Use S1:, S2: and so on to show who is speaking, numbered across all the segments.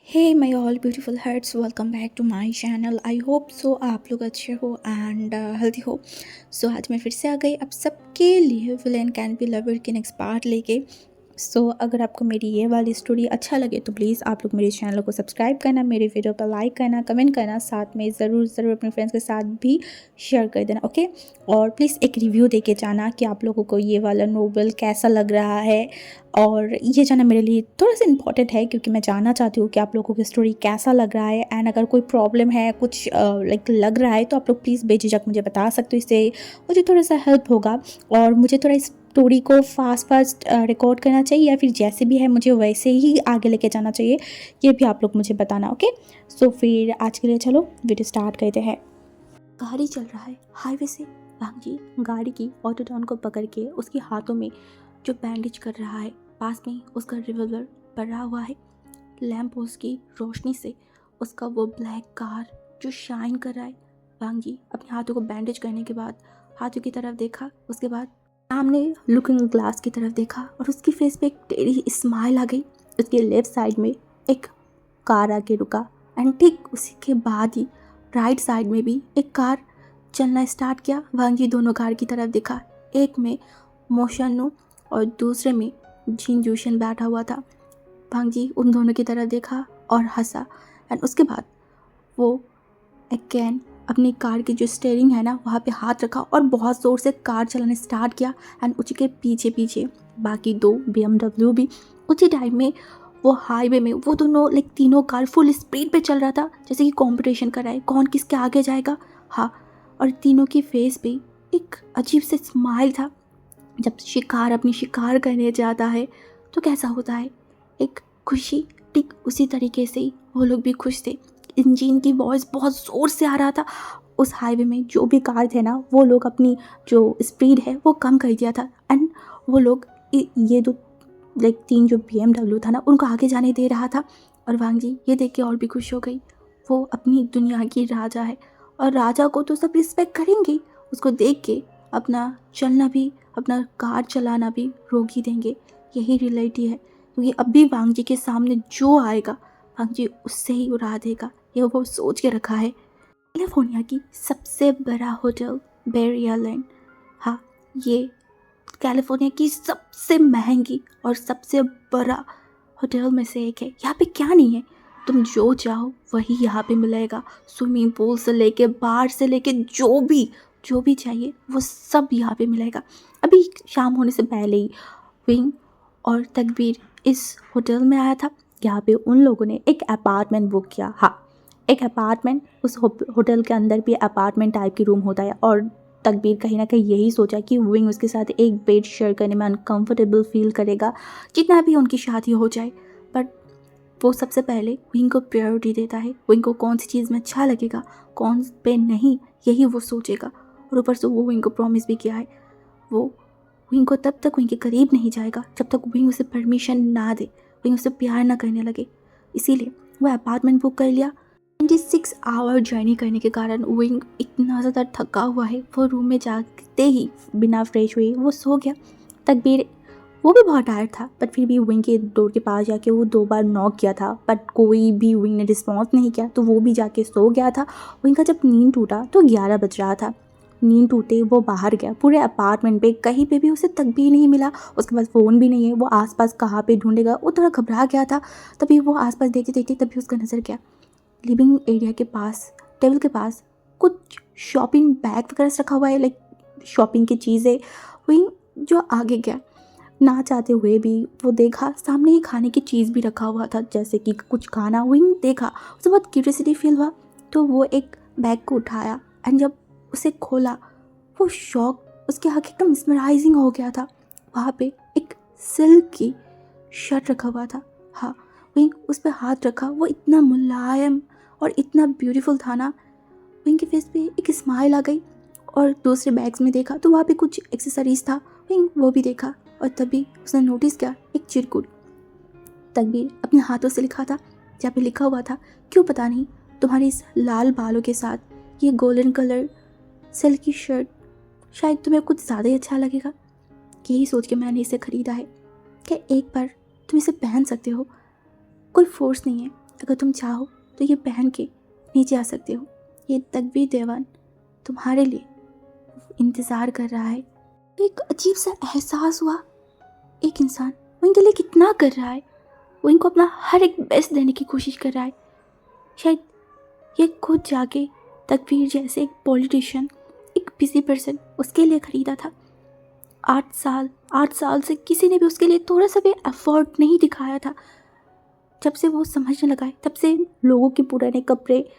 S1: Hey my all beautiful hearts, welcome back to my channel. I hope so आप लोग अच्छे हो and healthy हो। सो आज मैं फिर से आ गई आप सबके लिए विलेन कैन बी लवर की नेक्स्ट पार्ट लेके। अगर आपको मेरी ये वाली स्टोरी अच्छा लगे तो प्लीज़ आप लोग मेरे चैनल को सब्सक्राइब करना, मेरे वीडियो पर लाइक करना, कमेंट करना, साथ में ज़रूर ज़रूर अपने फ्रेंड्स के साथ भी शेयर कर देना, ओके। और प्लीज़ एक रिव्यू दे के जाना कि आप लोगों को ये वाला नोवेल कैसा लग रहा है। और ये जानना मेरे लिए थोड़ा सा इम्पॉर्टेंट है क्योंकि मैं जानना चाहती हूँ कि आप लोगों की स्टोरी कैसा लग रहा है। एंड अगर कोई प्रॉब्लम है, कुछ लाइक लग रहा है, तो आप लोग प्लीज़ बेझिझक मुझे बता सकते हो। इससे मुझे थोड़ा सा हेल्प होगा और मुझे थोड़ा स्टोरी को फास्ट रिकॉर्ड करना चाहिए या फिर जैसे भी है मुझे वैसे ही आगे लेके जाना चाहिए, ये भी आप लोग मुझे बताना, ओके। फिर आज के लिए चलो वीडियो स्टार्ट करते हैं। गाड़ी चल रहा है हाईवे से। भांजी गाड़ी की ऑटो टर्न को पकड़ के उसके हाथों में जो बैंडेज कर रहा है, पास में उसका रिवॉल्वर पड़ा हुआ है। लैंप पोस्ट की रोशनी से उसका वो ब्लैक कार जो शाइन कर रहा है। भांजी अपने हाथों को बैंडेज करने के बाद हाथों की तरफ देखा, उसके बाद सामने लुकिंग ग्लास की तरफ देखा और उसकी फेस पे एक टेढ़ी स्माइल आ गई। उसके लेफ्ट साइड में एक कार आके रुका एंड ठीक उसी के बाद ही राइट साइड में भी एक कार चलना स्टार्ट किया। वांगी दोनों कार की तरफ देखा, एक में मोशनु और दूसरे में जिन जूशन बैठा हुआ था। भांजी उन दोनों की तरफ देखा और हंसा एंड उसके बाद वो अगेन अपनी कार की जो स्टीयरिंग है ना वहाँ पे हाथ रखा और बहुत ज़ोर से कार चलाना स्टार्ट किया। एंड उसी के पीछे पीछे बाकी दो BMW भी उसी टाइम में वो हाईवे में वो दोनों लाइक तीनों कार फुल स्पीड पे चल रहा था, जैसे कि कंपटीशन कर रहा है कौन किसके आगे जाएगा। हाँ, और तीनों की फेस पे एक अजीब से स्माइल था। जब शिकार अपनी शिकार करने जाता है तो कैसा होता है, एक खुशी। ठीक उसी तरीके से ही वो लोग भी खुश थे। इंजन की वॉइस बहुत ज़ोर से आ रहा था। उस हाईवे में जो भी कार थे ना वो लोग अपनी जो स्पीड है वो कम कर दिया था एंड वो लोग ये दो लाइक तीन जो BMW था ना उनको आगे जाने दे रहा था। और वांगजी ये देख के और भी खुश हो गई। वो अपनी दुनिया की राजा है और राजा को तो सब रिस्पेक्ट करेंगे। उसको देख के अपना चलना भी, अपना कार चलाना भी रोक ही देंगे। यही रियलिटी है क्योंकि अब भी वांगजी के सामने जो आएगा वांगजी उससे ही उड़ा देगा। ये वो सोच के रखा है। कैलिफोर्निया की सबसे बड़ा होटल बेरी आइलैंड, हाँ, ये कैलिफोर्निया की सबसे महंगी और सबसे बड़ा होटल में से एक है। यहाँ पे क्या नहीं है, तुम जो चाहो वही यहाँ पे मिलेगा। स्विमिंग पूल से लेके बार से लेके जो भी चाहिए वो सब यहाँ पे मिलेगा। अभी शाम होने से पहले ही विंग और तकबीर इस होटल में आया था। यहाँ पे उन लोगों ने एक अपार्टमेंट बुक किया। हाँ, एक अपार्टमेंट, उस होटल के अंदर भी अपार्टमेंट टाइप की रूम होता है। और तकबीर कहीं ना कहीं यही सोचा कि विंग उसके साथ एक बेड शेयर करने में अनकंफर्टेबल फील करेगा जितना भी उनकी शादी हो जाए। बट वो सबसे पहले विंग को प्रायोरिटी देता है। विंग को कौन सी चीज़ में अच्छा लगेगा, कौन पे नहीं, यही वो सोचेगा। और ऊपर से वो विंग को प्रॉमिस भी किया है वो विंग को तब तक विंग के करीब नहीं जाएगा जब तक विंग उसे परमिशन ना दे, विंग उसे प्यार ना करने लगे। इसीलिए वो अपार्टमेंट बुक कर लिया। 26 आवर जर्नी करने के कारण विंग इतना ज़्यादा थका हुआ है, वो रूम में जाते ही बिना फ्रेश हुए वो सो गया। तकबीर वो भी बहुत टायर्ड था बट फिर भी विंग के डोर के पास जाके वो 2 बार नॉक किया था बट कोई भी विंग ने रिस्पॉन्स नहीं किया, तो वो भी जाके सो गया था। विंग का जब नींद टूटा तो 11 बज रहा था। नींद टूटे वो बाहर गया, पूरे अपार्टमेंट पे कहीं पे भी उसे तकबीर नहीं मिला। उसके पास फ़ोन भी नहीं है, वो आसपास कहाँ पे ढूंढेगा, वो थोड़ा घबरा गया था। तभी वो आसपास देखते देखते तभी उसका नज़र गया लिविंग एरिया के पास, टेबल के पास कुछ शॉपिंग बैग वगैरह रखा हुआ है, लाइक शॉपिंग की चीज़ें। वहीं जो आगे गया ना चाहते हुए भी वो देखा सामने ही खाने की चीज़ भी रखा हुआ था, जैसे कि कुछ खाना। वहीं देखा उसे बहुत क्यूरियोसिटी फील हुआ तो वो एक बैग को उठाया एंड जब उसे खोला वो शॉक, उसकी आँख एकदम मिसमराइजिंग हो गया था। वहाँ पे एक सिल्क की शर्ट रखा हुआ था। हाँ, विंग उस पर हाथ रखा, वो इतना मुलायम और इतना ब्यूटीफुल था ना। विंग के फेस पे एक स्माइल आ गई। और दूसरे बैग्स में देखा तो वहाँ पे कुछ एक्सेसरीज था, विंग वो भी देखा। और तभी उसने नोटिस किया एक चिरकुट तकबीर अपने हाथों से लिखा था, जहाँ पे लिखा हुआ था, क्यों पता नहीं तुम्हारी इस लाल बालों के साथ ये गोल्डन कलर सिल्क की शर्ट शायद तुम्हें कुछ ज़्यादा ही अच्छा लगेगा। यही सोच के मैंने इसे ख़रीदा है कि एक बार तुम इसे पहन सकते हो, कोई फोर्स नहीं है। अगर तुम चाहो तो ये पहन के नीचे आ सकते हो। ये तकबीर देवान तुम्हारे लिए इंतज़ार कर रहा है। तो एक अजीब सा एहसास हुआ, एक इंसान वो इनके लिए कितना कर रहा है, वो इनको अपना हर एक बेस्ट देने की कोशिश कर रहा है। शायद ये खुद जाके तकबीर जैसे एक पॉलिटिशियन, एक बिजी पर्सन उसके लिए ख़रीदा था। 8 साल से किसी ने भी उसके लिए थोड़ा सा भी एफर्ट नहीं दिखाया था। जब से वो समझने लगा है तब से लोगों के पुराने कपड़े,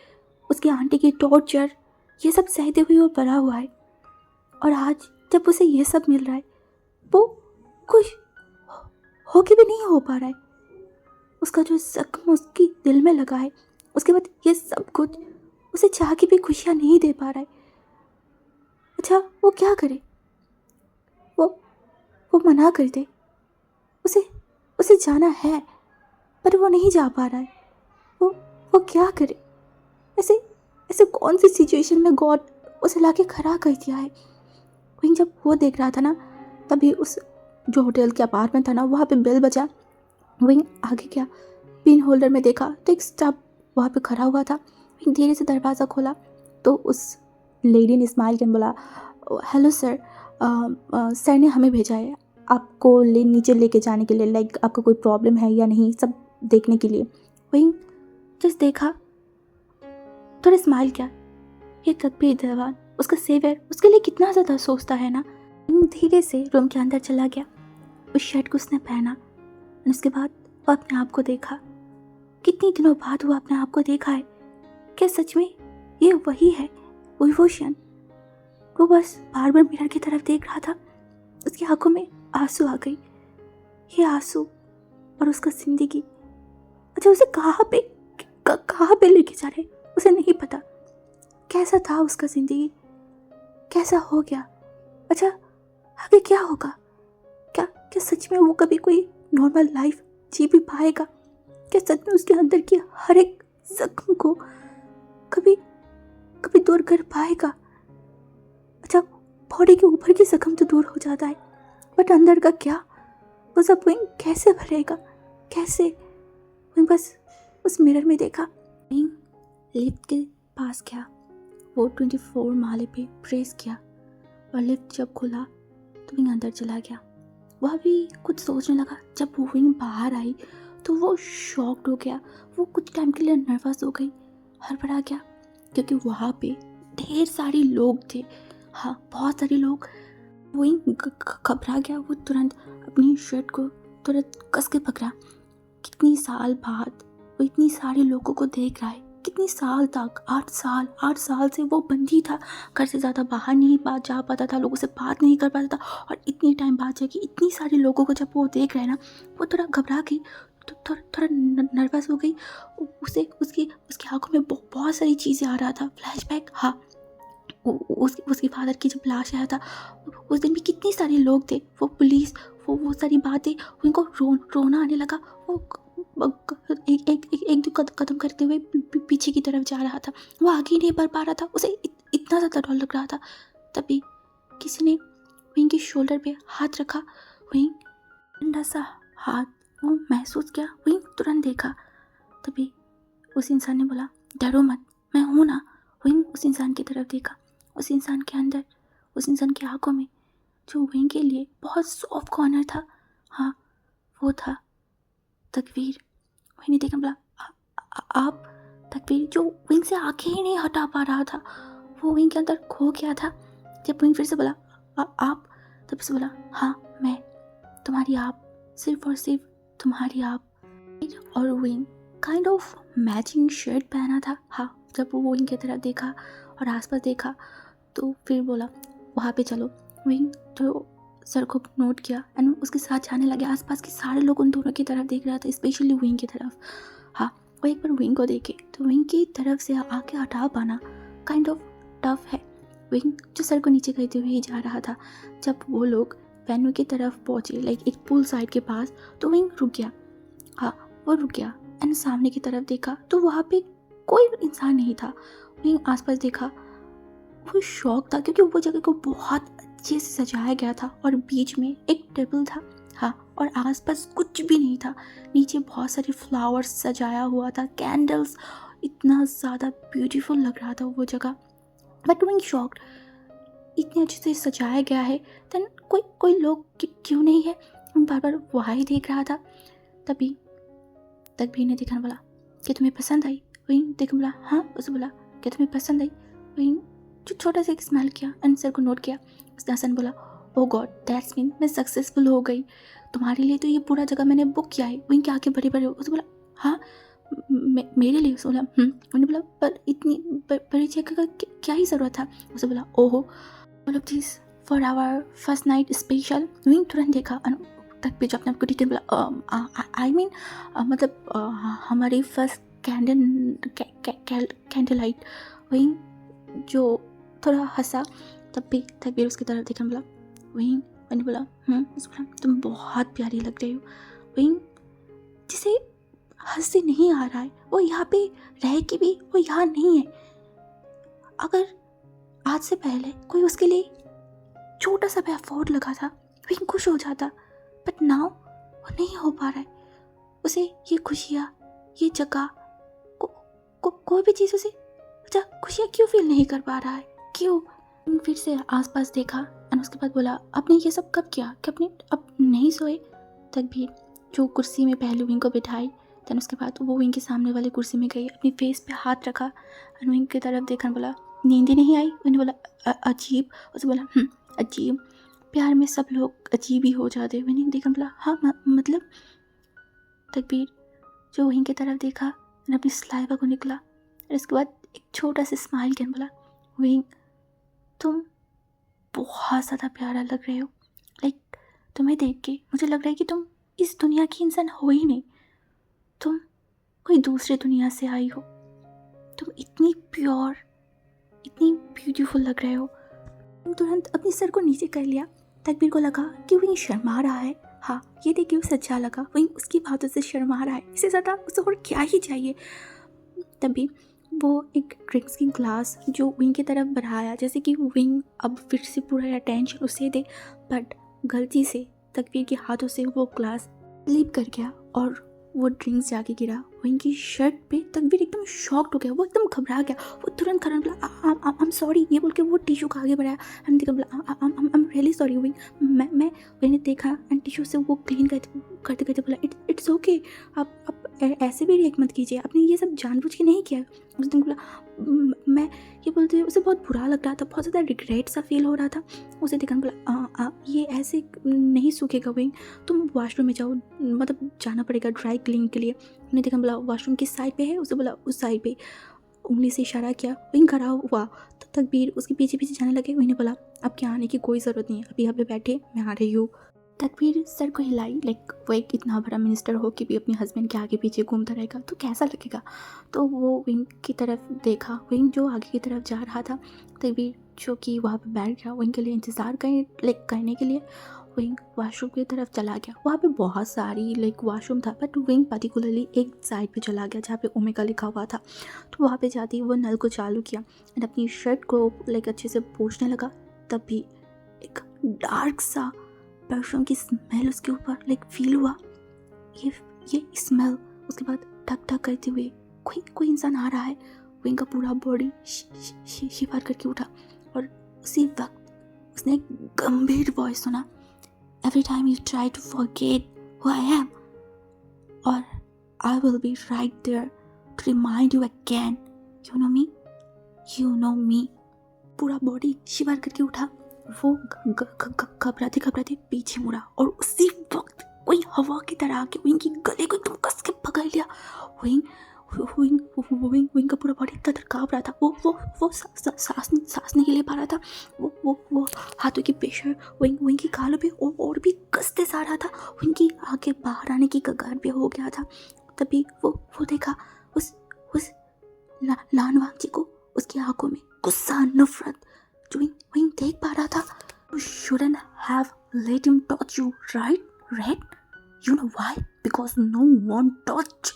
S1: उसकी आंटी की टॉर्चर, ये सब सहते हुए वो बड़ा हुआ है। और आज जब उसे ये सब मिल रहा है वो खुश होके भी नहीं हो पा रहा है। उसका जो जख्म उसकी दिल में लगा है, उसके बाद ये सब कुछ उसे चाह के भी खुशियाँ नहीं दे पा रहा है। अच्छा वो क्या करे? वो मना कर दे, उसे उसे जाना है पर वो नहीं जा पा रहा है। वो क्या करे? ऐसे ऐसे कौन सी सिचुएशन में गॉड उसे लाके खड़ा कर दिया है? वहीं जब वो देख रहा था ना, तभी उस जो होटल के अपार्टमेंट था ना, वहाँ पे बेल बजा। वहीं आगे क्या, पिन होल्डर में देखा तो एक स्टाफ वहाँ पे खड़ा हुआ था। वहीं धीरे से दरवाज़ा खोला तो उस लेडी ने स्माइल कर बोला, हेलो सर, सर ने हमें भेजा है आपको नीचे लेके जाने के लिए, लाइक आपका कोई प्रॉब्लम है या नहीं, सब देखने के लिए। वहीं जस्ट देखा, थोड़ा स्माइल किया। ये तकबीर देवान उसका सेवियर उसके लिए कितना ज़्यादा सोचता है ना। धीरे से रूम के अंदर चला गया, उस शर्ट को उसने पहना और उसके बाद वो अपने आप को देखा। कितनी दिनों बाद वो अपने आप को देखा है। क्या सच में ये वही है, वही वोशन? वो बस बार बार मिरर की तरफ देख रहा था। उसकी आंखों में आंसू आ गई। ये आंसू और उसका जिंदगी, अच्छा उसे कहाँ पे लेके जा रहे उसे नहीं पता। कैसा था उसका जिंदगी, कैसा हो गया? अच्छा आगे क्या होगा? क्या क्या सच में वो कभी कोई नॉर्मल लाइफ जी भी पाएगा? क्या सच में उसके अंदर की हर एक जख्म को कभी कभी दूर कर पाएगा? अच्छा बॉडी के ऊपर की जख्म तो दूर हो जाता है, बट अंदर का क्या, वो सब वहीं कैसे भरेगा? कैसे? वहीं बस उस मिरर में देखा। वहीं लिफ्ट के पास गया, वो 24 माले पे प्रेस किया और लिफ्ट जब खुला तो वहीं अंदर चला गया। वह भी कुछ सोचने लगा। जब वो वहीं बाहर आई तो वो शॉक्ड हो गया। वो कुछ टाइम के लिए नर्वस हो गई, हड़बड़ा गया, क्योंकि वहाँ पे ढेर सारे लोग थे। हाँ बहुत सारे लोग। वहीं घबरा गया। वो तुरंत अपनी शर्ट को तुरंत कस के पकड़ा। कितनी साल बाद वो इतनी सारे लोगों को देख रहा है। कितनी साल तक, 8 साल से वो बंदी था। घर से ज़्यादा बाहर नहीं जा पाता था, लोगों से बात नहीं कर पाता था। और इतनी टाइम बाद जाके इतनी सारे लोगों को जब वो देख रहा है ना, वो थोड़ा घबरा गई, तो थोड़ा नर्वस हो गई। उसकी उसकी आंखों में बहुत सारी चीज़ें आ रहा था, फ्लैशबैक। हाँ उसकी फादर की जब लाश आया था उस दिन भी कितने सारे लोग थे। वो पुलिस, वो सारी बातें, उनको रोना आने लगा। वो एक दो कदम करते हुए पीछे की तरफ जा रहा था। वो आगे नहीं बढ़ पा रहा था। उसे इतना ज़्यादा डर लग रहा था। तभी किसी ने वहीं के शोल्डर पे हाथ रखा। वहीं ठंडा सा हाथ वो महसूस किया, वहीं तुरंत देखा। तभी उस इंसान ने बोला, डरो मत, मैं हूँ ना। वहीं उस इंसान की तरफ देखा। उस इंसान के अंदर, उस इंसान की आंखों में जो वहीं के लिए बहुत सॉफ्ट कॉर्नर था, हाँ वो था तकबीर। वहीं ने देखा, बोला आप? तकबीर जो विंग से आंखें ही नहीं हटा पा रहा था, वो विंग के अंदर खो गया था। जब विंग फिर से बोला आप, तब से बोला हाँ मैं, तुम्हारी आप, सिर्फ और सिर्फ तुम्हारी आप। और wing kind of matching shirt पहना था। हाँ जब वो विंग की तरफ देखा और आसपास देखा तो फिर बोला वहाँ पे चलो। विंग तो सर को नोट किया एंड उसके साथ जाने लगे। आसपास के सारे लोग उन दोनों की तरफ देख रहा था, स्पेशली विंग की तरफ। हाँ वो एक बार विंग को देखे तो विंग की तरफ से आके हटा पाना काइंड ऑफ टफ है। विंग जो सर को नीचे करते हुए ही जा रहा था। जब वो लोग वेन्यू की तरफ पहुँचे, लाइक एक पुल साइड के पास, तो विंग रुक गया। हाँ वो रुक गया एंड सामने की तरफ देखा तो वहाँ पे कोई इंसान नहीं था। विंग आसपास देखा, वो शौक था क्योंकि वो जगह को बहुत अच्छे से सजाया गया था और बीच में एक टेबल था। हाँ और आसपास कुछ भी नहीं था। नीचे बहुत सारे फ्लावर्स सजाया हुआ था, कैंडल्स, इतना ज़्यादा ब्यूटीफुल लग रहा था वो जगह। बट वी शॉक्ड, इतने अच्छे से सजाया गया है, देन कोई लोग क्यों नहीं है? हम बार बार वहाँ देख रहा था। तभी तकबीर ने देखा, बोला कि तुम्हें पसंद आई? वही देखा, बोला हाँ। उसे बोला क्या तुम्हें पसंद आई? वही जो छोटा सा एक स्माइल किया, आंसर को नोट किया। उसने हसन बोला ओ गॉड दैट्स मीन मैं सक्सेसफुल हो गई, तुम्हारे लिए तो ये पूरा जगह मैंने बुक किया है। वहीं के आगे बड़े बड़े। उसे बोला हाँ मेरे लिए? उसे बोला मैंने बोला पर इतनी बड़ी जगह का क्या ही ज़रूरत था? उसे बोला ओहो all of this for our first night special. वहीं तुरंत देखा तक पे जो अपने आपको डिटेल बोला आई मीन मतलब हमारी फर्स्ट कैंडल लाइट। वहीं जो थोड़ा हंसा, तब भी तकबीर उसकी तरफ देखा, बोला वहीं मैंने बोला तुम बहुत प्यारी लग रही हो। वहीं जिसे हंसी नहीं आ रहा है वो यहाँ पे रह के भी वो यहाँ नहीं है। अगर आज से पहले कोई उसके लिए छोटा सा भी एफर्ट लगा था वहीं खुश हो जाता, बट नाउ वो नहीं हो पा रहा है। उसे ये खुशियाँ, ये जगह कोई भी चीज़ उसे अच्छा खुशियाँ क्यों फील नहीं कर पा रहा है? क्यों? फिर से आसपास देखा और उसके बाद बोला आपने ये सब कब किया? कि अपने अब नहीं सोए? तक भी जो कुर्सी में पहले विंग को बिठाई, देन उसके बाद वो विंग के सामने वाली कुर्सी में गई, अपनी फेस पे हाथ रखा और विंग की तरफ देखा, बोला नींद ही नहीं आई? मैंने बोला अजीब। उसे बोला अजीब, प्यार में सब लोग अजीब ही हो जाते। मैंने देखा, बोला हाँ मतलब? तकबीर जो विंग की तरफ देखा और अपनी सलाइवा को निकला और इसके बाद एक छोटा सा स्माइल किया, बोला विंग तुम बहुत ज़्यादा प्यारा लग रहे हो। लाइक तुम्हें देख के मुझे लग रहा है कि तुम इस दुनिया की इंसान हो ही नहीं, तुम कोई दूसरे दुनिया से आई हो। तुम इतनी प्योर, इतनी ब्यूटीफुल लग रहे हो। तुम तुरंत अपने सर को नीचे कर लिया। तकबीर को लगा कि वो शर्मा रहा है। हाँ ये देख के उसे अच्छा लगा, वहीं उसकी बातों से शर्मा रहा है, इससे ज़्यादा उसे और क्या ही चाहिए। तभी वो एक ड्रिंक्स की ग्लास जो विंग की तरफ बढ़ाया, जैसे कि विंग अब फिर से पूरा अटेंशन उसे दे, बट गलती से तकबीर के हाथों से वो ग्लास स्लिप कर गया और वो ड्रिंक्स जाके गिरा विंग की शर्ट पे। तकबीर एकदम शॉक्ड हो गया, वो एकदम घबरा गया। वो तुरंत खड़ा बोला आई एम सॉरी, ये बोल के वो टिश्यू का आगे बढ़ाया। हमने देखा, बोला I am really sorry wing. मैंने देखा एंड टिश्यू से वो क्लीन करते करते बोला इट्स ओके, आप ऐसे भी रिएक्ट मत कीजिए, आपने ये सब जानबूझ के नहीं किया। उस दिन बोला मैं ये बोलते हुए उसे बहुत बुरा लग रहा था, बहुत ज़्यादा रिग्रेट सा फील हो रहा था। उसे देखा, बोला ये ऐसे नहीं सूखेगा विंग, तुम वॉशरूम में जाओ, मतलब जाना पड़ेगा ड्राई क्लीन के लिए। उन्हें देखा, बोला वॉशरूम किस साइड पे है? उसे बोला उस साइड पे, उंगली से इशारा किया। विंग खड़ा हुआ तो तकबीर उसके पीछे पीछे जाने लगे। उन्हें बोला अब क्या आने की कोई ज़रूरत नहीं है, अभी यहाँ पे बैठे, मैं आ रही हूँ। तकबीर सर को हिलाई, लाइक वो एक इतना बड़ा मिनिस्टर हो कि भी अपने हस्बैंड के आगे पीछे घूमता रहेगा तो कैसा लगेगा। तो वो विंग की तरफ देखा, विंग जो आगे की तरफ जा रहा था। तकबीर जो कि वहाँ पे बैठ गया विंग के लिए इंतज़ार करने के लिए। विंग वॉशरूम की तरफ चला गया। वहाँ पे बहुत सारी वॉशरूम था, बट विंग पर्टिकुलरली एक साइड पे चला गया जहाँ पे ओमेगा लिखा हुआ था। तो वहाँ पे जाते ही वो नल को चालू किया एंड अपनी शर्ट को अच्छे से पोंछने लगा। तब भी एक डार्क सा परफ्यूम की स्मेल उसके ऊपर फील हुआ। ये स्मेल उसके बाद ठक ठक करते हुए कोई इंसान आ रहा है। विंग का पूरा बॉडी शिवर करके उठा और उसी वक्त उसने एक गंभीर वॉइस सुना, every time you try to forget who I am और I will be right there to remind you again, you know me. पूरा बॉडी शिवर करके उठा। वो घबराते घबराते पीछे मुड़ा और उसी वक्त कोई हवा की तरह आके विंग की गले को एकदम कस के पकड़ लिया। विंग का पूरा बॉडी इतना काँप रहा था, वो सांस नहीं ले पा रहा था। वो हाथों की प्रेशर विंग की गालों पे और भी कसते सा रहा था। विंग की आगे बाहर आने की कगार पे हो गया था। तभी वो देखा उस लानवांग जी को, उसकी आंखों में गुस्सा, नफरत जो विंग देख पा रहा था। You shouldn't have let him touch you, right? You know why? Because no one touched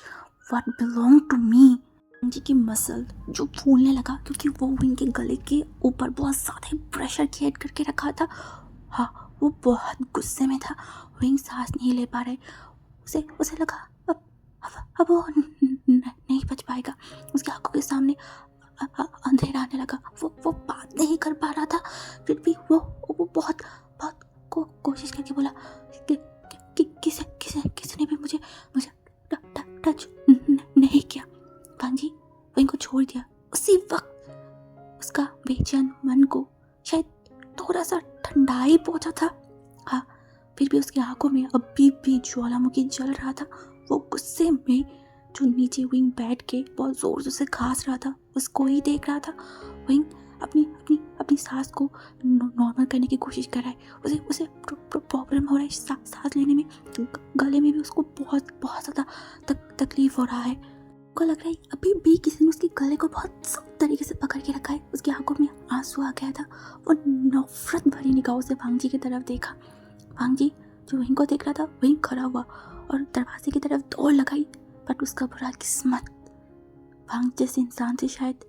S1: what belonged to me. जी की मसल जो फूलने लगा क्योंकि वो विंग के गले के ऊपर बहुत ज़्यादा प्रेशर क्रिएट करके रखा था। हाँ, वो बहुत गुस्से में था। विंग सांस नहीं ले पा रहे। उसे उसे लगा अब वो नहीं बच पाएगा। उसकी आंखों के सामने अंधेरा आने लगा। वो बात नहीं कर पा रहा था, फिर भी वो बहुत बहुत कोशिश करके बोला कि किसने भी मुझे मुझे टच नहीं किया। कांजी विंग को छोड़ दिया। उसी वक्त उसका बेचैन मन को शायद थोड़ा सा ठंडाई पहुंचा था। हाँ, फिर भी उसकी आंखों में अभी भी ज्वालामुखी जल रहा था। वो गुस्से में जो नीचे विंग बैठ के बहुत जोर से घास रहा था, उसको ही देख रहा था। विंग अपनी अपनी अपनी सांस को नॉर्मल करने की कोशिश कर रहा है। उसे प्रॉब्लम हो रहा है सांस लेने में। गले में भी उसको बहुत बहुत ज़्यादा तकलीफ हो रहा है। को लग रहा है अभी भी किसी ने उसके गले को बहुत सख्त तरीके से पकड़ के रखा है। उसकी आंखों में आंसू आ गया था। वो नफरत भरी निगाहों से भांगजी की तरफ देखा। भांगजी जो विंग को देख रहा था, विंग खड़ा हुआ और दरवाजे की तरफ दौड़ लगाई। बट उसका बुरा किस्मत, भांग जैसे इंसान से शायद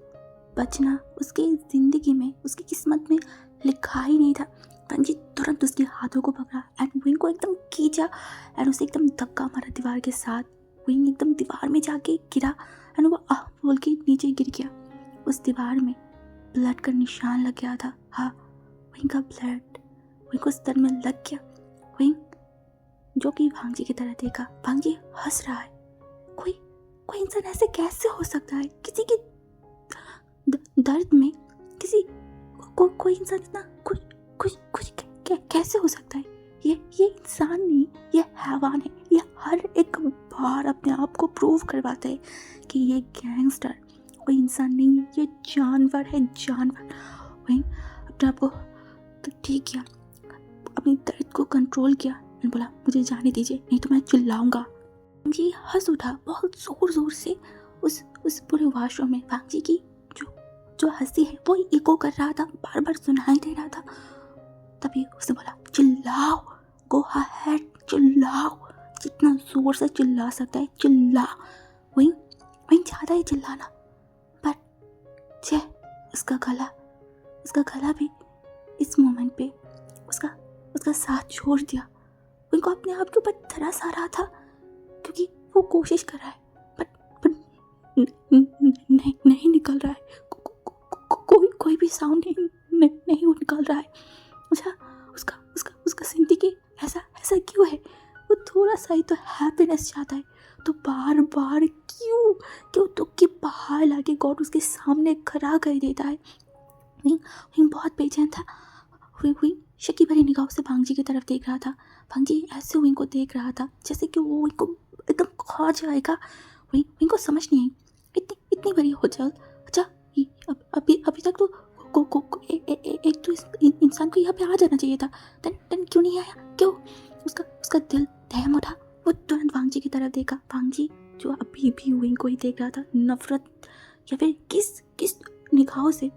S1: बचना उसकी ज़िंदगी में, उसकी किस्मत में लिखा ही नहीं था। भांगजी तुरंत उसके हाथों को पकड़ा एंड विंग को एकदम खींचा एंड उसे एकदम धक्का मारा दीवार के साथ। विंग एकदम दीवार में जाके गिरा एंड वो आह बोल के नीचे गिर गया। उस दीवार में ब्लड का निशान लग गया था। हाँ, विंग का ब्लड विंग को सर में लग गया। विंग जो कि भांगजी की तरह देखा। भांगजी हंस रहा है। कोई इंसान ऐसे कैसे हो सकता है? किसी की दर्द में किसी कोई इंसान इतना कुछ कैसे हो सकता है? ये इंसान नहीं, ये हैवान है। ये हर एक बार अपने आप को प्रूव करवाता है कि ये गैंगस्टर कोई इंसान नहीं है, ये जानवर है, जानवर। वहीं अपने आप को ठीक किया, अपनी दर्द को कंट्रोल किया और बोला मुझे जाने दीजिए, नहीं तो मैं चिल्लाऊंगा। भांगजी हंस उठा बहुत जोर से। उस पूरे वॉशरूम में भांगजी की जो हंसी है वो इको कर रहा था, बार बार सुनाई दे रहा था। तभी उसने बोला चिल्लाओ, गो अहेड, चिल्लाओ, जितना जोर से चिल्ला सकता है चिल्ला। वहीं चाहता है चिल्लाना, बट उसका गला भी इस मोमेंट पे उसका साथ छोड़ दिया। उनको अपने आप के ऊपर तरस आ रहा था क्योंकि वो कोशिश कर रहा है बट नहीं निकल रहा है। कोई भी साउंड नहीं निकल रहा है। अच्छा, उसका जिंदगी ऐसा क्यों है? वो थोड़ा सा ही तो हैप्पीनेस चाहता है, तो बार बार क्यों दुख की पहाड़ लाके गॉड उसके सामने खड़ा कर देता है। विंग बहुत बेचैन था। विंग शकी भरी निगाहों से भांगजी की तरफ देख रहा था। भांगजी ऐसे विंग को देख रहा था जैसे कि वो विंग को एकदम खा जाएगा। विंग को समझ नहीं आई इतनी बड़ी हो जाए। अच्छा, अभी तक तो एक तो इंसान को यहाँ पे आ जाना चाहिए था, तन क्यों नहीं आया? क्यों? उसका दिल दहम उठा। वो तुरंत भांगजी की तरफ देखा। भांगजी जो अभी भी विंग को ही देख रहा था, नफरत या फिर किस निगाहों से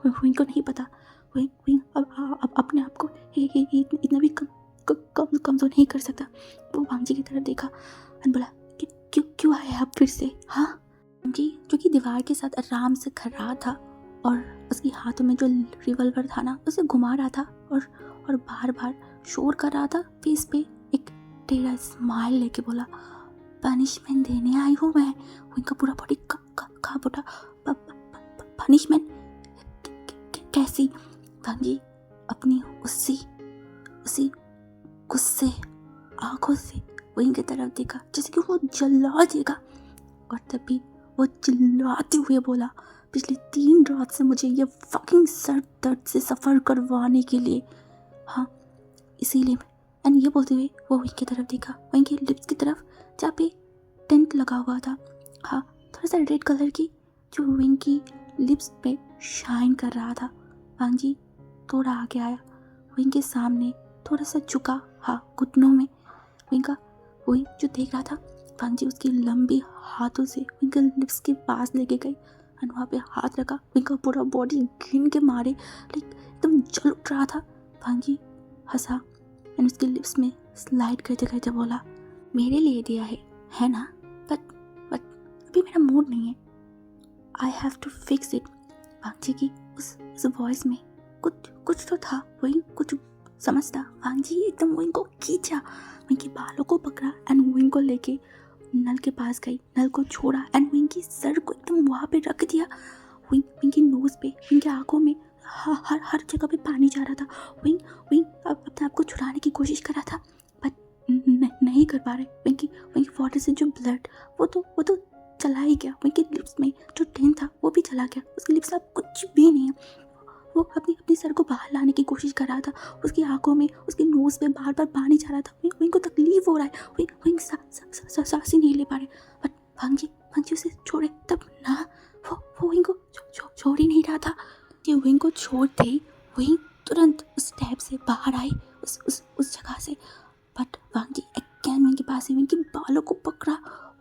S1: विंग को नहीं पता। विंग अब अपने आप को इतना भी कमजोर नहीं कर सकता। वो भांगजी की तरफ देखा और बोला क्यों आया आप फिर से? हाँ, भांगजी जो कि दीवार के साथ आराम से खड़ा था और उसके हाथों में जो रिवॉल्वर था ना, उसे घुमा रहा था और बार बार शोर कर रहा था। फेस पे एक टेढ़ा स्माइल लेके बोला पनिशमेंट देने आई हूँ मैं। उनका पूरा बॉडी कांप उठा। पनिशमेंट कैसी? भांगजी अपनी उसी गुस्से आंखों से वहीं की तरफ देखा जैसे कि वो जला देगा, और तभी वो चिल्लाते हुए बोला पिछली 3 रात से मुझे ये फकिंग सर दर्द से सफ़र करवाने के लिए, हाँ इसीलिए एंड ये बोलते हुए वो वहीं की तरफ देखा, वहीं के लिप्स की तरफ जहाँ पे टेंट लगा हुआ था। हाँ, थोड़ा सा रेड कलर की जो विंग की लिप्स पे शाइन कर रहा था। भांगजी थोड़ा आगे आया, विंग के सामने थोड़ा सा झुका, हाँ घुटनों में। विंग का वही जो देख रहा था। भांगजी उसकी लंबी हाथों से विंग के लिप्स के पास लेके गई और वहाँ पे हाथ रखा। विंग का पूरा बॉडी घिन के मारे एकदम जल उठ रहा था। भांगजी हंसा एंड उसके लिप्स में स्लाइड करते करते बोला मेरे लिए दिया है ना? बट अभी मेरा मूड नहीं है। I have to fix it. Bhangji की उस वॉइस में कुछ तो था, वही कुछ समझता। वांग जी एकदम विंग को खींचा, विंग के बालों को पकड़ा एंड विंग को लेके नल के पास गई, नल को छोड़ा एंड विंग की सर को एकदम वहाँ पे रख दिया। विंग की नोज़ पे, विंग की आँखों में, हर हर जगह पे पानी जा रहा था। विंग विंग अपने आप को छुड़ाने की कोशिश कर रहा था बट नहीं कर पा रहे। विंग की फॉरेहेड से जो ब्लड वो तो चला ही गया। विंग के लिप्स में जो टेन था वो भी चला गया। उसके लिप्स में अब कुछ भी नहीं है। वो अपनी सर को बाहर लाने की कोशिश कर रहा था। उसकी आंखों में, उसके नोज़ पे बार बार पानी जा रहा था। विंग को तकलीफ हो रहा है। विंग सांस ही नहीं ले पा रहे। बट वांग जी उसे छोड़े तब ना, वो विंग को छोड़ ही नहीं रहा था। कि विंग को छोड़ते ही विंग तुरंत उस टैब से बाहर आई, उस जगह से। But Wang ji again Wing के पास ही विंग के बालों को पकड़ा।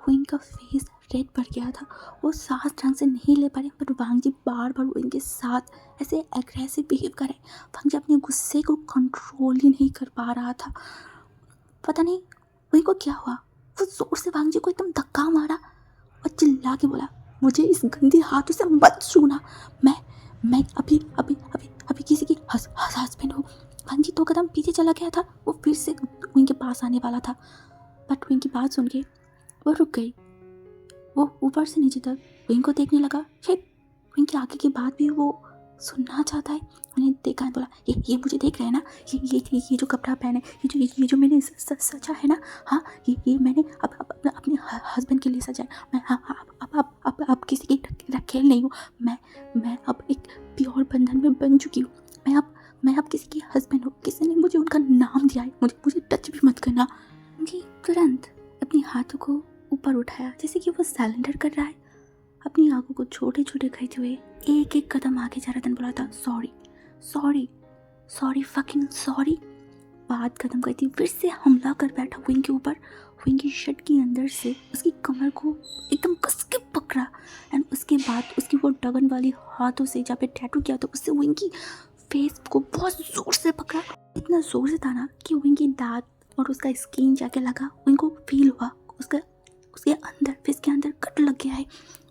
S1: विंग का फेस रेड पड़ गया था। वो सांस ढंग से नहीं ले पा रहे। But Wang ji bar bar wing के साथ ऐसे एग्रेसिव बिहेव करे। वांग जी अपने गुस्से को कंट्रोल ही नहीं कर पा रहा था। पता नहीं विंग को क्या हुआ। वो जोर से वांग जी को एकदम धक्का मारा और चिल्ला के बोला, मुझे इस गंदे हाथों से मत छूना। मैं अभी किसी की हस्बैंड हूँ। वांग जी 2 कदम पीछे चला गया था। वो फिर से विंग के पास आने वाला था बट विंग की बात सुन के वो रुक गई। वो ऊपर से नीचे तक विंग को देखने लगा। शायद विंग के आगे की बात भी वो सुनना चाहता है। मैंने देखा है, बोला, ये मुझे देख रहे हैं ना, ये जो कपड़ा पहने, ये जो मैंने सजा है ना, हाँ ये मैंने अपने हस्बैंड के लिए सजा है। मैं अब किसी की रखेल नहीं हूँ। मैं अब एक प्योर बंधन में बन चुकी हूँ। मैं अब किसी की हस्बैंड हूँ। किसी ने मुझे उनका नाम दिया है। मुझे टच भी मत करना। जी तुरंत अपने हाथों को ऊपर उठाया जैसे कि वो सरेंडर कर रहा है। अपनी आंखों को छोटे छोटे करते हुए एक एक कदम आगे जा रहा था। बोला था, सॉरी फकिंग सॉरी। बात खत्म करती फिर से हमला कर बैठा विंग के ऊपर। विंग की शर्ट के अंदर से उसकी कमर को एकदम कस के पकड़ा एंड उसके बाद उसकी वो डगन वाली हाथों से जहाँ पे टैटू किया था उससे विंग की फेस को बहुत जोर से पकड़ा। इतना जोर से था ना कि विंग की दांत और उसका स्किन जाके लगा। विंग को फील हुआ उसके अंदर, फेस के अंदर कट लग गया है।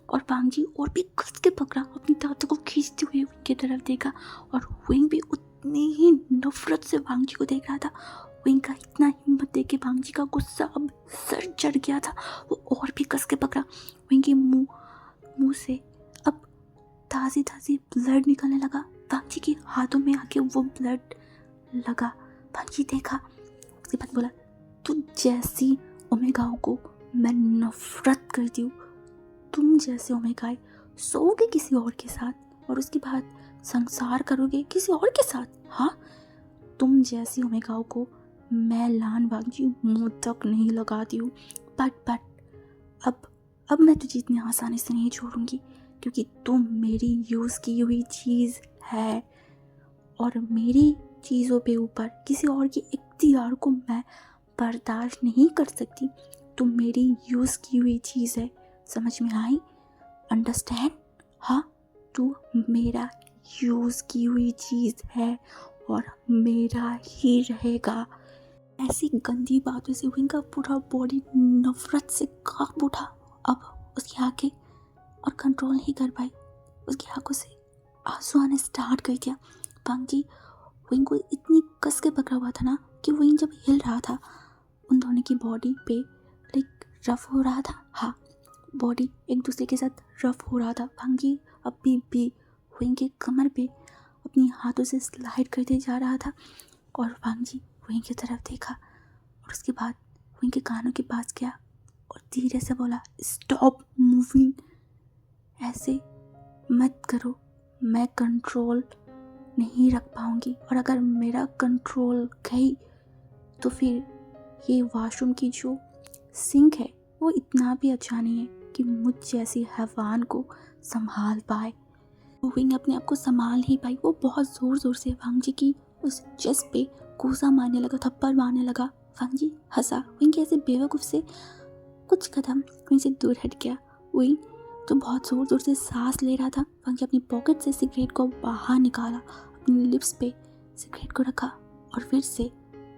S1: और वांग जी और भी कस के पकड़ा, अपनी दांतों को खींचते हुए विंग की तरफ देखा और विंग भी उतनी ही नफरत से वांग जी को देख रहा था। विंग का इतना हिम्मत देख के वांग जी का गुस्सा अब सर चढ़ गया था। वो और भी कस के पकड़ा। विंग के मुंह से अब ताज़ी ब्लड निकलने लगा। वांग जी के हाथों में आके वो ब्लड लगा। वांग जी देखा, उसके बाद बोला, तू जैसी ओमेगाओं को मैं नफरत करती हूँ, तुम जैसे ओमेगाए सोओगे किसी और के साथ और उसके बाद संसार करोगे किसी और के साथ। हाँ, तुम जैसी ओमेगाओं को मैं लान वांग जी मुँह तक नहीं लगाती हूँ। बट अब मैं तुझे इतनी आसानी से नहीं छोड़ूंगी क्योंकि तुम मेरी यूज़ की हुई चीज़ है और मेरी चीज़ों पे ऊपर किसी और की इख्तियार को मैं बर्दाश्त नहीं कर सकती। तुम मेरी यूज़ की हुई चीज़ है, समझ में आई? अंडरस्टैंड? हाँ, तू मेरा यूज़ की हुई चीज़ है और मेरा ही रहेगा। ऐसी गंदी बातों से विंग का पूरा बॉडी नफरत से कांप उठा। अब उसकी आंखें और कंट्रोल नहीं कर पाई। उसकी आंखों से आंसू आने स्टार्ट कर दिया। वांग जी विंग को इतनी कस के पकड़ा हुआ था ना कि विंग जब हिल रहा था उन दोनों की बॉडी पे लाइक रफ हो रहा था। हाँ, बॉडी एक दूसरे के साथ रफ हो रहा था। वांग जी अभी भी विंग के कमर पे अपनी हाथों से स्लाइड करते जा रहा था और वांग जी विंग की तरफ देखा और उसके बाद विंग के कानों के पास गया और धीरे से बोला, स्टॉप मूविंग, ऐसे मत करो, मैं कंट्रोल नहीं रख पाऊंगी और अगर मेरा कंट्रोल गई तो फिर ये वॉशरूम की जो सिंक है वो इतना भी अच्छा नहीं है कि मुझ जैसी हैवान को संभाल पाए। विंग अपने आप को संभाल नहीं पाई। वो बहुत ज़ोर से वांग जी की उस चेस्ट पे कोसा मारने लगा, थप्पड़ मारने लगा। वांग जी हंसा। विंग ऐसे बेवकूफ़ से कुछ कदम विंग से दूर हट गया। विंग तो बहुत ज़ोर से सांस ले रहा था। वांग जी अपनी पॉकेट से सिगरेट को बाहर निकाला, अपनी लिप्स पे सिगरेट को रखा और फिर से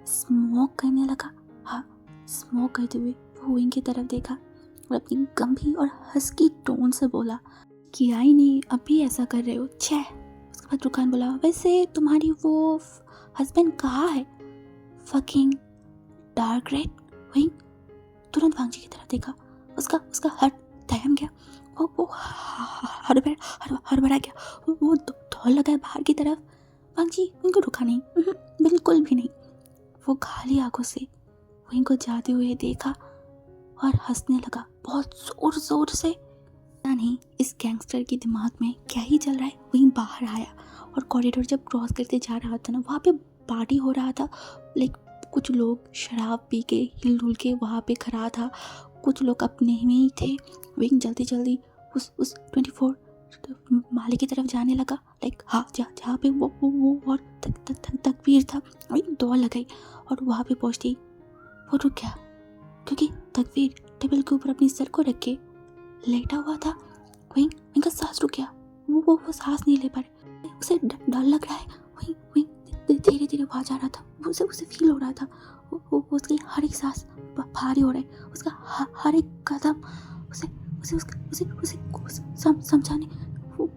S1: स्मोक करने लगा। हाँ, स्मोक करते हुए वो विंग की तरफ देखा और अपनी गंभीर और हस्की टोन से बोला, किया ही नहीं, अभी ऐसा कर रहे हो, छः। उसके बाद रुकान बोला, वैसे तुम्हारी वो हस्बैंड कहाँ है? फकिंग डार्क रेड विंग तुरंत वांगजी की तरफ देखा। उसका उसका हार्ट थम गया। वो हड़बड़ा गया। वो दौड़ लगा बाहर की तरफ। वांगजी विंग को रुका नहीं, बिल्कुल भी नहीं। वो खाली आंखों से विंग को जाते हुए देखा और हंसने लगा बहुत जोर जोर से। पता नहीं इस गैंगस्टर के दिमाग में क्या ही चल रहा है। विंग बाहर आया और कॉरिडोर जब क्रॉस करते जा रहा था ना, वहाँ पे पार्टी हो रहा था। लाइक कुछ लोग शराब पी के हिलडुल के वहाँ पे खड़ा था, कुछ लोग अपने में ही थे। विंग जल्दी जल्दी उस 24 माले की तरफ जाने लगा। लाइक हाँ, जहाँ पे वो और तकवीर था। विंग दौड़ लगाई और वहाँ पे पहुँचती वो रुक गया, क्योंकि तकवीर टेबल के ऊपर अपनी सर को रख के लेटा हुआ था। विंग का सांस रुक गया। वो सांस नहीं ले पा रहे। उसे डर लग रहा है। विंग धीरे धीरे वहाँ जा रहा था। उसे फील हो रहा था वो उसकी हर एक सांस भारी हो रहा है। उसका हर एक कदम उसे समझाने वो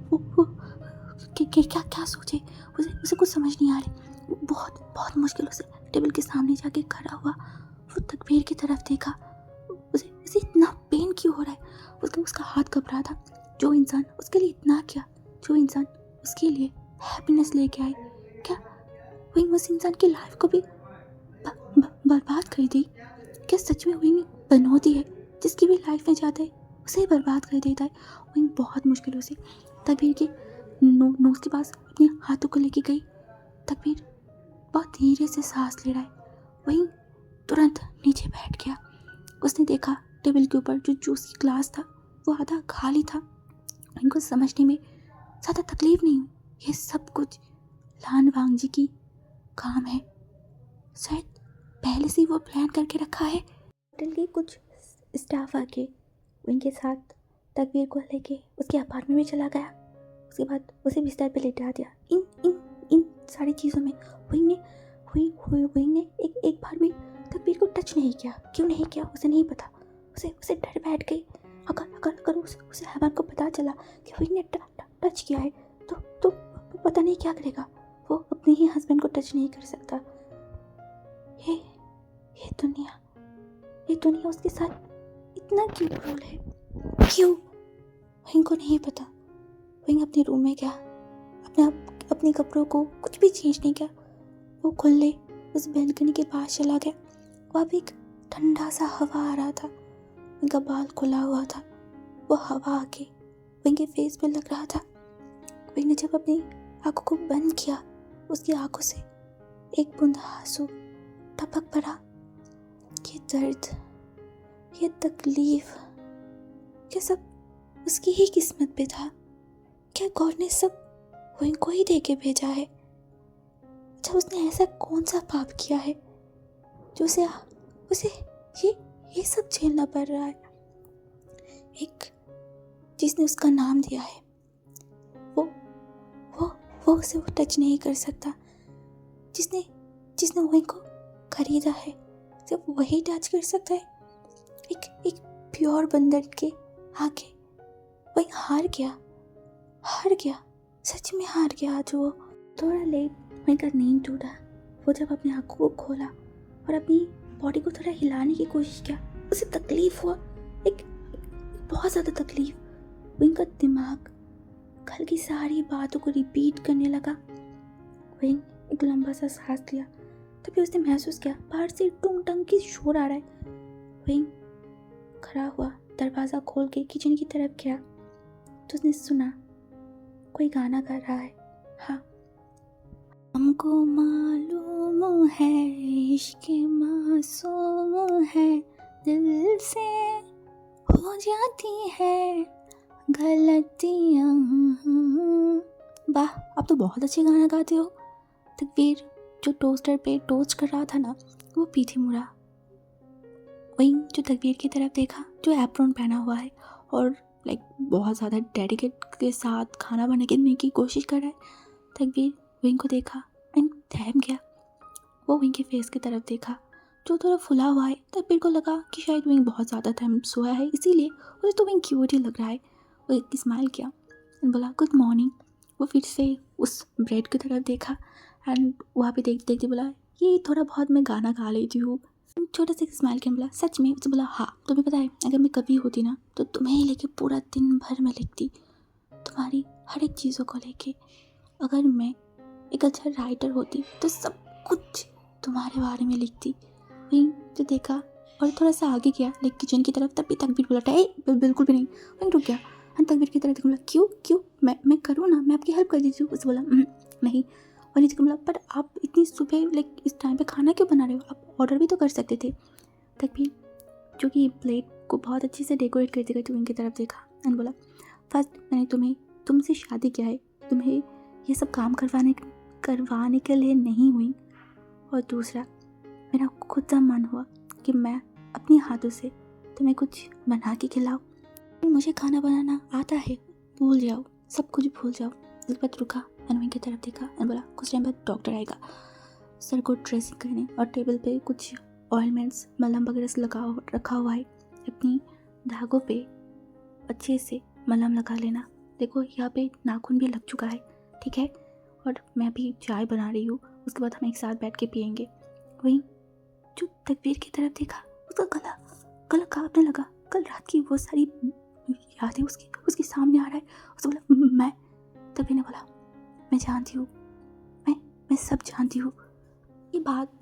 S1: क्या सोचे, उसे कुछ समझ नहीं आ रही। बहुत बहुत मुश्किलों से टेबल के सामने जाके खड़ा हुआ। वो तकबीर की तरफ देखा। उसे इतना पेन क्यों हो रहा है? उसका हाथ कँप रहा था। जो इंसान उसके लिए इतना किया, जो इंसान उसके लिए हैप्पीनेस लेके आए, क्या विंग उस इंसान की लाइफ को भी बर्बाद कर दी? क्या सच में विंग बनोती है जिसकी भी लाइफ में जाता है उसे बर्बाद कर देता है? विंग बहुत मुश्किलों से तकबीर के नोज के पास अपने हाथों को लेके गई। तकबीर बहुत धीरे से सांस ले रहा है। विंग तुरंत नीचे बैठ गया। उसने देखा टेबल के ऊपर जो जूस की ग्लास था वो आधा खाली था। इनको समझने में ज़्यादा तकलीफ नहीं हुई। ये सब कुछ लान वांगजी की काम है। शायद पहले से वो प्लान करके रखा है। होटल के कुछ स्टाफ आके उनके साथ तकबीर को लेके उसके अपार्टमेंट में चला गया। उसके बाद उसे बिस्तर पे लेटा दिया। इन सारी चीज़ों में विंग ने एक बार भी तकबीर को टच नहीं किया। क्यों नहीं किया उसे नहीं पता। उसे डर बैठ गई। अगर उसे हैवान को पता चला कि विंग ने टच किया है तो पता नहीं क्या करेगा। वो अपने ही हस्बैंड को टच नहीं कर सकता। ये दुनिया उसके साथ इतना क्यों क्रूर है? क्यों? विंग को नहीं पता। विंग अपने रूम में गया। अपने कपड़ों को कुछ भी चेंज नहीं किया। वो खुले उस बैल्कनी के पास चला गया। वहाँ पे एक ठंडा सा हवा आ रहा था। विंग का बाल खुला हुआ था। वो हवा आके विंग के फेस पे लग रहा था। विंग ने जब अपनी आंखों को बंद किया, उसकी आंखों से एक बूंद आंसू टपक पड़ा। ये दर्द, ये तकलीफ, क्या सब उसकी ही किस्मत पे था? क्या गॉड ने सब विंग को ही दे के भेजा है? अच्छा, उसने ऐसा कौन सा पाप किया है जो उसे ये सब झेलना पड़ रहा है? एक जिसने उसका नाम दिया है, वो उसे वो टच नहीं कर सकता। जिसने विंग को खरीदा है, सिर्फ वही टच कर सकता है। एक प्योर बंदर के आगे विंग हार गया, सच में हार गया। आज वो थोड़ा लेट विंग का नींद टूटा। वो जब अपनी आंखों को खोला और अपनी बॉडी को थोड़ा हिलाने की कोशिश किया, उसे तकलीफ हुआ, एक बहुत ज़्यादा तकलीफ। विंग का दिमाग कल की सारी बातों को रिपीट करने लगा। विंग एक लंबा सा सांस लिया। तभी उसने महसूस किया बाहर से टुंग टंग की शोर आ रहा है। विंग खड़ा हुआ, दरवाज़ा खोल के किचन की तरफ गया तो उसने सुना कोई गाना गा रहा है। हाँ, हमको मालूम है इश्क मासूम है, दिल से हो जाती है गलतियाँ। वाह, आप तो बहुत अच्छे गाना गाते हो। तकबीर जो टोस्टर पे टोस्ट कर रहा था ना, वो पीछे मुड़ा। विंग जो तकबीर की तरफ देखा, जो एप्रॉन पहना हुआ है और लाइक बहुत ज़्यादा डेडिकेट के साथ खाना बनाने की कोशिश कर रहा है। तकबीर विंग को देखा एंड थम गया। वो विंग के फेस की तरफ देखा जो थोड़ा फुला हुआ है। तकबीर को लगा कि शायद विंग बहुत ज़्यादा टाइम सोया है, इसीलिए उसे तो विंग क्यूट ही लग रहा है। वो एक स्माइल किया एंड बोला गुड मॉर्निंग। वो फिर से उस ब्रेड की तरफ देखा एंड वहाँ पे देखते देखते बोला ये थोड़ा बहुत मैं गाना गा लेती हूँ। छोटा सा स्माइल के बोला सच में? उसने बोला हाँ। तुम्हें पता है अगर मैं कभी होती ना तो तुम्हें ही लेके पूरा दिन भर में लिखती, तुम्हारी हर एक चीज़ों को लेके। अगर मैं एक अच्छा राइटर होती तो सब कुछ तुम्हारे बारे में लिखती। वहीं तो देखा और थोड़ा सा आगे गया लाइक किचन की तरफ, तब भी तकबीर बोला बिल्कुल भी नहीं। वहीं रुक गया और तकबीर की तरफ बोला क्यों मैं करूँ ना, मैं आपकी हेल्प कर देती हूँ। उसने बोला नहीं। और नीचे बोला पर आप इतनी सुबह लाइक इस टाइम पे खाना क्यों बना रहे हो, आप ऑर्डर भी तो कर सकते थे। तकबीर जो कि प्लेट को बहुत अच्छे से डेकोरेट करते करते उनकी तरफ देखा एंड बोला फर्स्ट मैंने तुमसे शादी किया है, तुम्हें ये सब काम करवाने के लिए नहीं हुई। और दूसरा मेरा खुद का मन हुआ कि मैं अपने हाथों से तुम्हें कुछ बना के खिलाऊं। मुझे खाना बनाना आता है, भूल जाओ, सब कुछ भूल जाओ। इस बात रुका और उनकी तरफ देखा और बोला कुछ टाइम बाद डॉक्टर आएगा सर को ड्रेसिंग करने, और टेबल पे कुछ ऑइलमेंट्स मलहम वगैरह से रखा हुआ है। अपनी धागों पे अच्छे से मलहम लगा लेना। देखो यहाँ पे नाखून भी लग चुका है, ठीक है। और मैं भी चाय बना रही हूँ, उसके बाद हम एक साथ बैठ के पियेंगे। वहीं जो तकबीर की तरफ देखा, उसका गला कांपने लगा। कल रात की वो सारी यादें उसके सामने आ रहा है। उसने बोला मैं। तकबीर ने बोला मैं जानती हूँ, मैं सब जानती हूँ। ये बात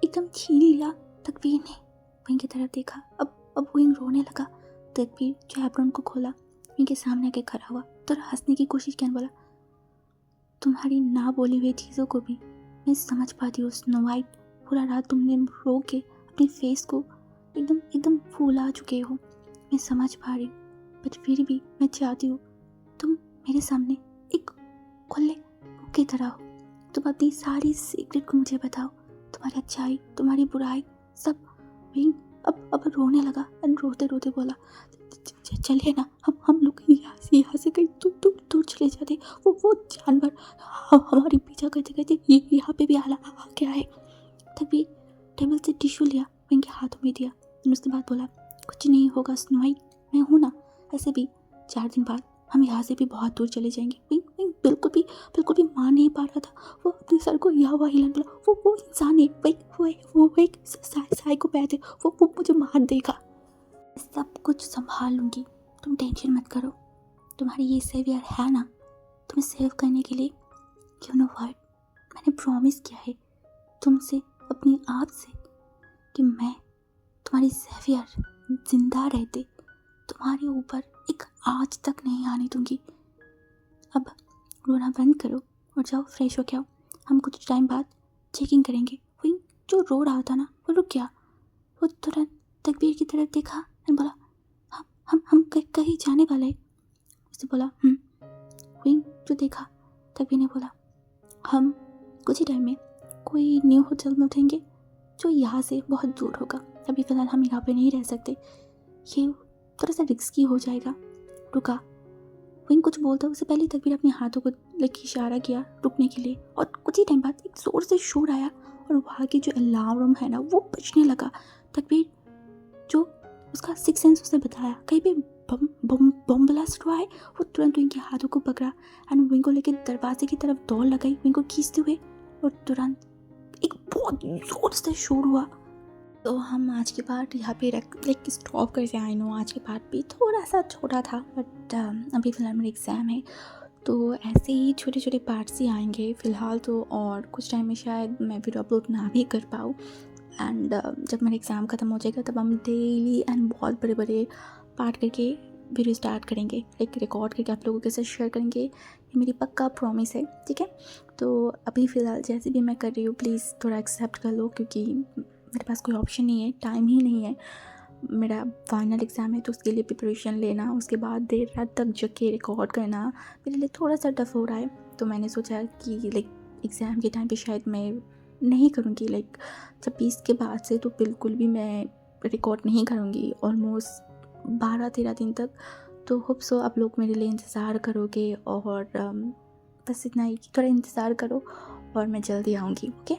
S1: एकदम छीन लिया तकबीर ने। वहीं की तरफ देखा, अब वहीं रोने लगा। तकबीर जो एप्रॉन को खोला, इनके सामने आके खड़ा हुआ तो हंसने की कोशिश की, बोला तुम्हारी ना बोली हुई चीज़ों को भी मैं समझ पाती हूँ स्नो वाइट। पूरा रात तुमने रो के अपने फेस को एकदम फूला चुके हो, मैं समझ पा रही हूँ। पर फिर भी मैं चाहती हूँ तुम मेरे सामने एक खुले बुक की तरह हो। तुम अपनी सारी सीक्रेट को मुझे बताओ, तुम्हारी अच्छाई, तुम्हारी बुराई, सब। अब रोने लगा और रोते रोते बोला चलिए ना, हम लोग यहाँ से कहीं दूर चले जाते। वो जानवर हमारे पीछा करते करते यहाँ पे भी आ गया है। तभी टेबल से टिश्यू लिया, इनके हाथों में दिया। उसके बाद बोला कुछ नहीं होगा स्नो वाइट, मैं हूँ ना। ऐसे भी 4 दिन बाद हम यहाँ से भी बहुत दूर चले जाएंगे। विंग बिल्कुल भी मान नहीं पा रहा था। वो अपने सर को यहाँ हुआ हिलाने लगा। वो इंसान है, वो एक साइकोपैथ है, वो मुझे मार देगा। सब कुछ संभाल लूँगी, तुम टेंशन मत करो। तुम्हारी ये सेवियर है ना, तुम्हें सेव करने के लिए। यू नो व्हाट, मैंने प्रॉमिस किया है तुमसे, अपने आप से, कि मैं तुम्हारी सेवियर जिंदा रहते तुम्हारे ऊपर एक आँच तक नहीं आने दूंगी। अब रोना बंद करो और जाओ फ्रेश हो के आओ, हम कुछ टाइम बाद चेकिंग करेंगे। वही जो रो रहा था ना वो रुक गया। वो तुरंत तकबीर की तरफ देखा और बोला हम कहीं जाने वाले हैं। उसने बोला वही जो देखा, तकबीर ने बोला हम कुछ ही टाइम में कोई न्यू होटल में उठेंगे जो यहाँ से बहुत दूर होगा। अभी फ़िलहाल हम यहाँ पे नहीं रह सकते, ये थोड़ा सा रिस्की हो जाएगा। रुका, वहीं कुछ बोलता उससे पहले तकबीर अपने हाथों को लेके इशारा किया रुकने के लिए। और कुछ ही टाइम बाद एक ज़ोर से शोर आया और वहाँ की जो अलार्म है ना वो बजने लगा। तकबीर जो उसका सिक्स सेंस उसने बताया कहीं पे बम ब्लास्ट हुआ है, वो तुरंत उनके हाथों को पकड़ा एंड विंग को लेके दरवाजे की तरफ दौड़ लगाई, विंग को खींचते हुए। और तुरंत एक बहुत जोर से शोर हुआ। तो हम आज के पार्ट यहाँ पे लाइक स्टॉप करते हैं। आई नो आज के पार्ट भी थोड़ा सा छोटा था, बट अभी फ़िलहाल मेरा एग्ज़ाम है, तो ऐसे ही छोटे छोटे पार्ट्स ही आएंगे फ़िलहाल तो। और कुछ टाइम में शायद मैं वीडियो अपलोड ना भी कर पाऊँ। एंड जब मेरा एग्ज़ाम ख़त्म हो जाएगा तब हम डेली एंड बहुत बड़े बड़े पार्ट करके वीडियो स्टार्ट करेंगे, लाइक रिकॉर्ड करके आप लोगों के साथ शेयर करेंगे। ये मेरी पक्का प्रॉमिस है, ठीक है। तो अभी फ़िलहाल जैसे भी मैं कर रही हूँ प्लीज़ थोड़ा एक्सेप्ट कर लो, क्योंकि मेरे पास कोई ऑप्शन नहीं है, टाइम ही नहीं है। मेरा फाइनल एग्ज़ाम है तो उसके लिए प्रिपरेशन लेना, उसके बाद देर रात तक जग के रिकॉर्ड करना मेरे लिए थोड़ा सा टफ हो रहा है। तो मैंने सोचा कि लाइक एग्ज़ाम के टाइम पे शायद मैं नहीं करूँगी, लाइक 26 के बाद से तो बिल्कुल भी मैं रिकॉर्ड नहीं करूँगी ऑलमोस्ट 12-13 दिन तक। तो होप सो आप लोग मेरे लिए इंतज़ार करोगे, और बस इतना ही, थोड़ा इंतज़ार करो और मैं जल्दी आऊँगी, ओके।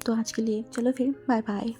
S1: तो आज के लिए चलो फिर, बाय बाय।